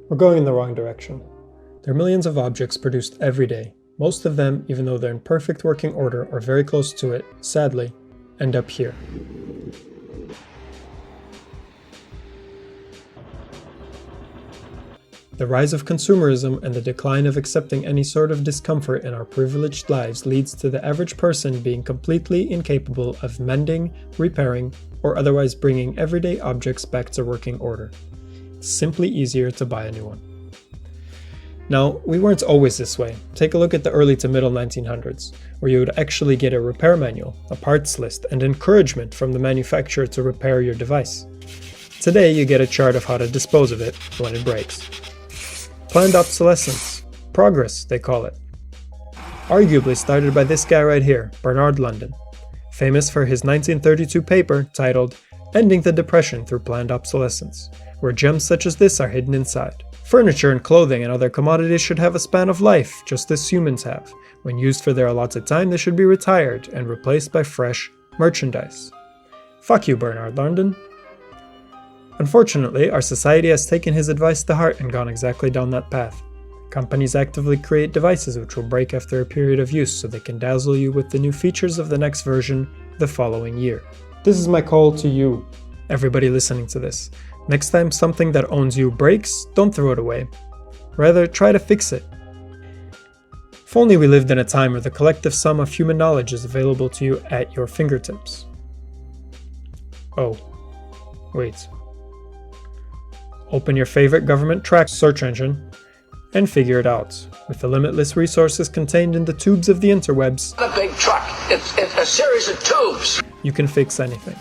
We're going in the wrong direction. There are millions of objects produced every day. Most of them, even though they're in perfect working order or very close to it, sadly, end up here. The rise of consumerism and the decline of accepting any sort of discomfort in our privileged lives leads to the average person being completely incapable of mending, repairing, or otherwise bringing everyday objects back to working order. It's simply easier to buy a new one. Now, we weren't always this way. Take a look at the early to middle 1900s, where you would actually get a repair manual, a parts list, and encouragement from the manufacturer to repair your device. Today, you get a chart of how to dispose of it when it breaks. Planned obsolescence. Progress, they call it. Arguably started by this guy right here, Bernard London, famous for his 1932 paper titled Ending the Depression Through Planned Obsolescence, where gems such as this are hidden inside. Furniture and clothing and other commodities should have a span of life, just as humans have. When used for their allotted time, they should be retired and replaced by fresh merchandise. Fuck you, Bernard London. Unfortunately, our society has taken his advice to heart and gone exactly down that path. Companies actively create devices which will break after a period of use so they can dazzle you with the new features of the next version the following year. This is my call to you, everybody listening to this. Next time something that owns you breaks, don't throw it away. Rather, try to fix it. If only we lived in a time where the collective sum of human knowledge is available to you at your fingertips. Oh, wait. Open your favorite government track search engine and figure it out. With the limitless resources contained in the tubes of the interwebs, a big truck. It's a series of tubes. You can fix anything.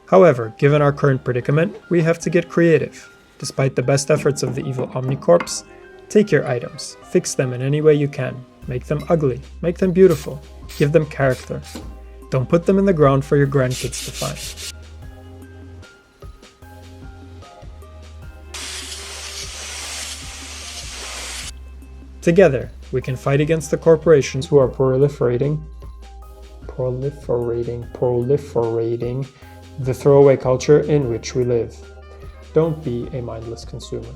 However, given our current predicament, we have to get creative. Despite the best efforts of the evil Omnicorps, take your items, fix them in any way you can, make them ugly, make them beautiful, give them character. Don't put them in the ground for your grandkids to find. Together, we can fight against the corporations who are proliferating the throwaway culture in which we live. Don't be a mindless consumer.